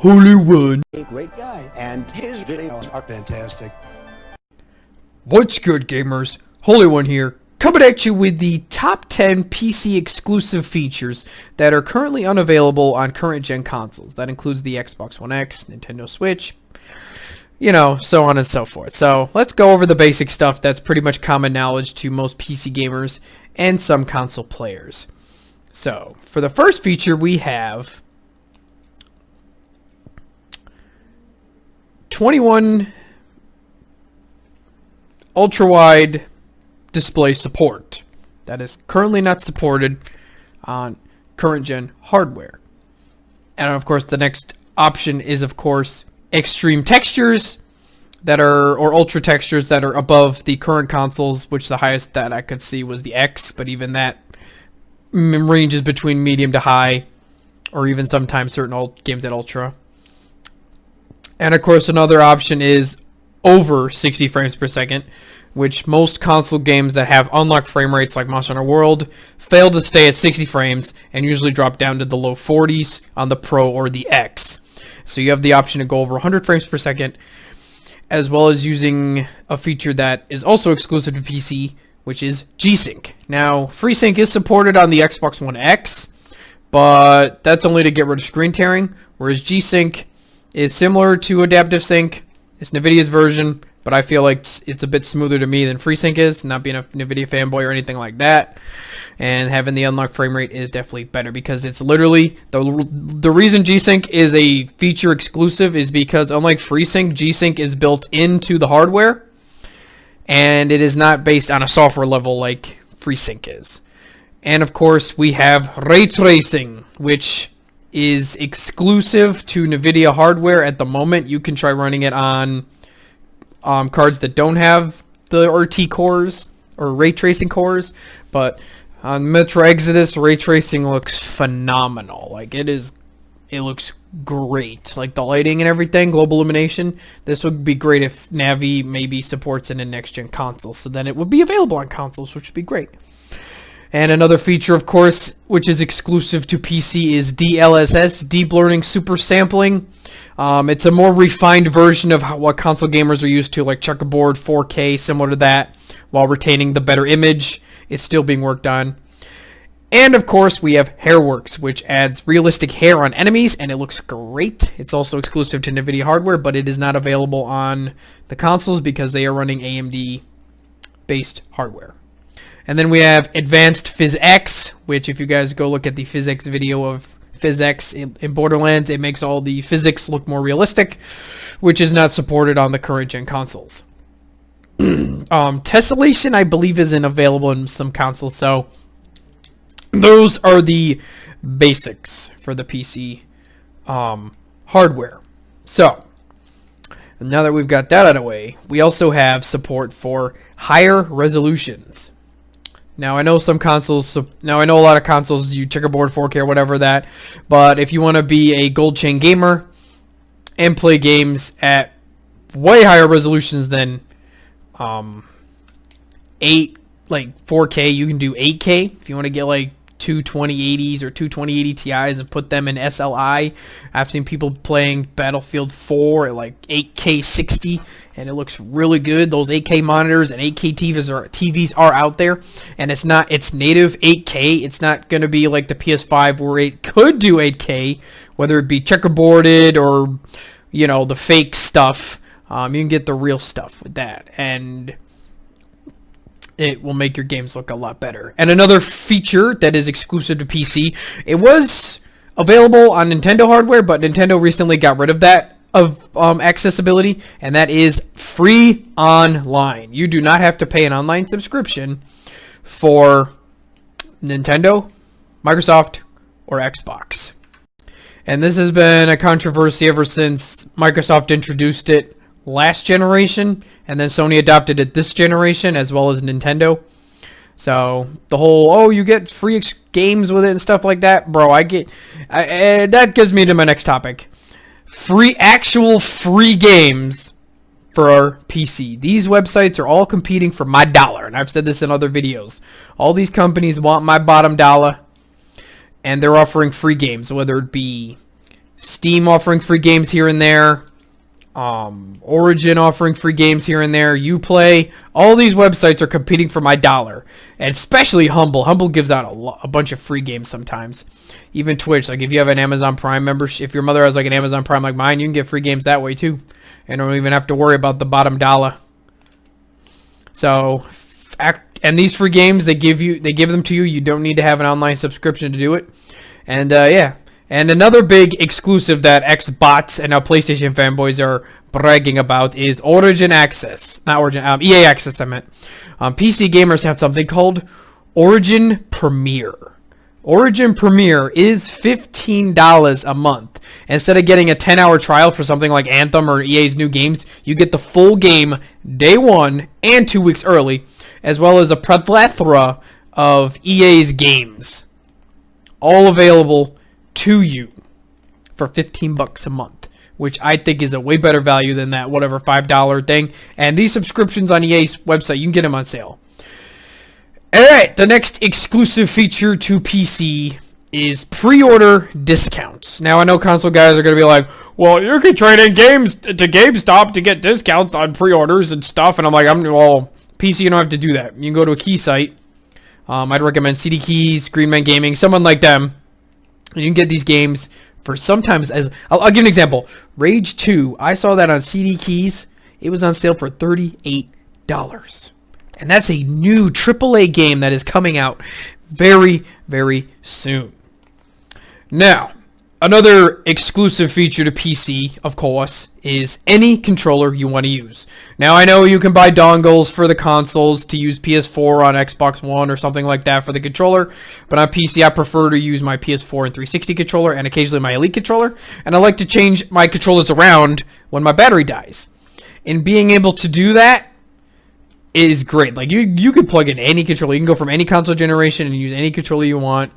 Holy One. Great guy, and his videos are fantastic. What's good, gamers? Holy One here, coming at you with the top 10 PC exclusive features that are currently unavailable on current gen consoles. That includes the Xbox One X, Nintendo Switch, you know, so on and so forth. So let's go over the basic stuff that's pretty much common knowledge to most PC gamers and some console players. So for the first feature, we have 21 ultra-wide display support. That is currently not supported on current gen hardware. And of course the next option is of course extreme textures that are, or ultra textures that are above the current consoles, which the highest that I could see was the X, but even that ranges between medium to high, or even sometimes certain games at ultra. And of course another option is over 60 frames per second, which most console games that have unlocked frame rates like Monster Hunter World fail to stay at 60 frames and usually drop down to the low 40s on the Pro or the X. So you have the option to go over 100 frames per second, as well as using a feature that is also exclusive to PC, which is G-Sync. Now, FreeSync is supported on the Xbox One X, but that's only to get rid of screen tearing, whereas G-Sync is similar to Adaptive Sync. It's NVIDIA's version, but I feel like it's a bit smoother to me than FreeSync is, not being a NVIDIA fanboy or anything like that. And having the unlocked frame rate is definitely better because it's literally, the reason G-Sync is a feature exclusive is because unlike FreeSync, G-Sync is built into the hardware, and it is not based on a software level like FreeSync is. And of course, we have Ray Tracing, which is exclusive to NVIDIA hardware at the moment. You can try running it on cards that don't have the RT cores or ray tracing cores, but on Metro Exodus, ray tracing looks phenomenal. Like it looks great. Like the lighting and everything, global illumination. This would be great if Navi maybe supports it in next gen consoles, so then it would be available on consoles, which would be great. And another feature, of course, which is exclusive to PC is DLSS, Deep Learning Super Sampling. It's a more refined version of what console gamers are used to, like checkerboard, 4K, similar to that, while retaining the better image. It's still being worked on. And of course, we have Hairworks, which adds realistic hair on enemies, and it looks great. It's also exclusive to NVIDIA hardware, but it is not available on the consoles because they are running AMD-based hardware. And then we have Advanced PhysX, which if you guys go look at the physics video of PhysX in Borderlands, it makes all the physics look more realistic, which is not supported on the current gen consoles. Tessellation, I believe, isn't available in some consoles, so those are the basics for the PC hardware. So, now that we've got that out of the way, we also have support for higher resolutions. Now I know some consoles. Now I know a lot of consoles use checkerboard, 4K, or whatever that. But if you want to be a gold chain gamer and play games at way higher resolutions than 4K, you can do 8K. If you want to get like two 2080s or two 2080 Ti's and put them in SLI, I've seen people playing Battlefield 4 at like 8K 60. And it looks really good. Those 8K monitors and 8K TVs are out there, and it's native 8K. It's not going to be like the PS5 where it could do 8K, whether it be checkerboarded or, you know, the fake stuff. You can get the real stuff with that, and it will make your games look a lot better. And another feature that is exclusive to PC, it was available on Nintendo hardware, but Nintendo recently got rid of that accessibility, and that is free online. You do not have to pay an online subscription for Nintendo, Microsoft, or Xbox. And this has been a controversy ever since Microsoft introduced it last generation, and then Sony adopted it this generation, as well as Nintendo. So the whole, oh, you get free games with it and stuff like that, bro, that gives me to my next topic. Actual free games for our PC. These websites are all competing for my dollar, and I've said this in other videos. All these companies want my bottom dollar, and they're offering free games, whether it be Steam offering free games here and there. Origin offering free games here and there. Uplay. All these websites are competing for my dollar. And especially Humble. Humble gives out a bunch of free games sometimes. Even Twitch. Like if you have an Amazon Prime membership, if your mother has like an Amazon Prime like mine, you can get free games that way too. And don't even have to worry about the bottom dollar. So, and these free games, they give them to you. You don't need to have an online subscription to do it. And yeah. And another big exclusive that Xbots and now PlayStation fanboys are bragging about is Origin Access. Not Origin, EA Access I meant. PC gamers have something called Origin Premier. Origin Premier is $15 a month. Instead of getting a 10-hour trial for something like Anthem or EA's new games, you get the full game day one and 2 weeks early, as well as a plethora of EA's games. All available to you for $15 a month, which I think is a way better value than that whatever $5 thing. And these subscriptions on EA's website, you can get them on sale. Alright, the next exclusive feature to PC is pre-order discounts. Now, I know console guys are going to be like, well, you can trade in games to GameStop to get discounts on pre-orders and stuff. And I'm like, well, PC, you don't have to do that. You can go to a key site. I'd recommend CD Keys, Greenman Gaming, someone like them. And you can get these games for sometimes as... I'll give you an example. Rage 2, I saw that on CD Keys. It was on sale for $38. And that's a new AAA game that is coming out very, very soon. Now, another exclusive feature to PC, of course, is any controller you want to use. Now, I know you can buy dongles for the consoles to use PS4 on Xbox One or something like that for the controller. But on PC, I prefer to use my PS4 and 360 controller and occasionally my Elite controller. And I like to change my controllers around when my battery dies. And being able to do that is great. Like you could plug in any controller. You can go from any console generation and use any controller you want.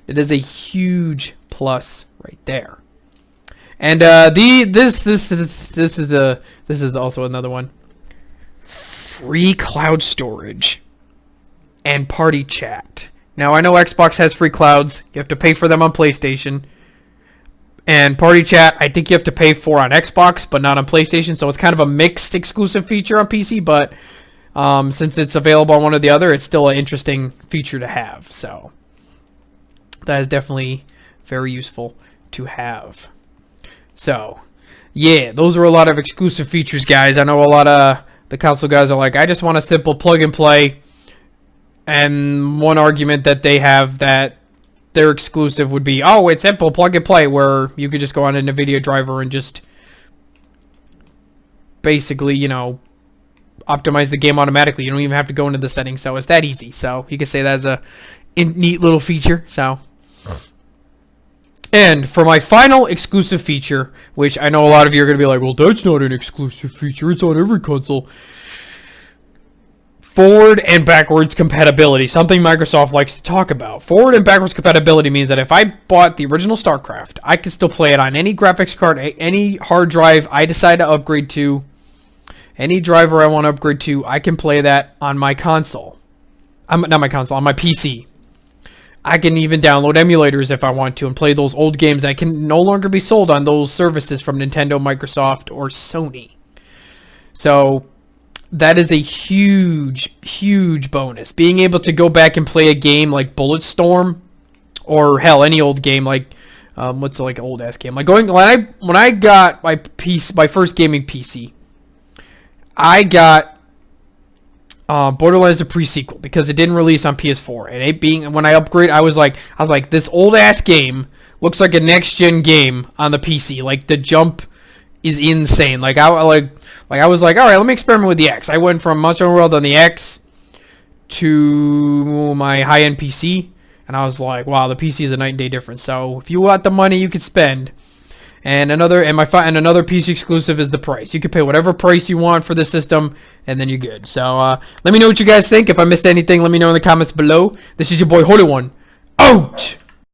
It is a huge plus right there. And this is also another one. Free cloud storage and party chat. Now I know Xbox has free clouds. You have to pay for them on PlayStation. And party chat, I think you have to pay for on Xbox, but not on PlayStation. So it's kind of a mixed exclusive feature on PC, but since it's available on one or the other, it's still an interesting feature to have. So that is definitely very useful to have. So yeah, those are a lot of exclusive features, guys. I know a lot of the console guys are like, I just want a simple plug and play. And one argument that they have that their exclusive would be, oh, it's simple plug and play, where you could just go on a NVIDIA driver and just basically, you know, optimize the game automatically. You don't even have to go into the settings, so it's that easy. So you can say that as a neat little feature. So, and for my final exclusive feature, which I know a lot of you are going to be like, well, that's not an exclusive feature, it's on every console. Forward and backwards compatibility, something Microsoft likes to talk about. Forward and backwards compatibility means that if I bought the original StarCraft, I can still play it on any graphics card, any hard drive I decide to upgrade to. Any driver I want to upgrade to, I can play that on my console. Not my console, on my PC. I can even download emulators if I want to and play those old games that can no longer be sold on those services from Nintendo, Microsoft, or Sony. So that is a huge, huge bonus. Being able to go back and play a game like Bulletstorm, or hell, any old game like what's like an old ass game? Like when I got my first gaming PC, I got Borderlands the pre-sequel because it didn't release on PS4, and it being when I upgrade, I was like, this old ass game looks like a next gen game on the PC. Like the jump is insane. Like I was like, all right, let me experiment with the X. I went from Monster Hunter World on the X to my high end PC, and I was like, wow, the PC is a night and day difference. So if you want the money, you could spend. And another PC exclusive is the price. You can pay whatever price you want for the system, and then you're good. So let me know what you guys think. If I missed anything, let me know in the comments below. This is your boy Holy One. Out!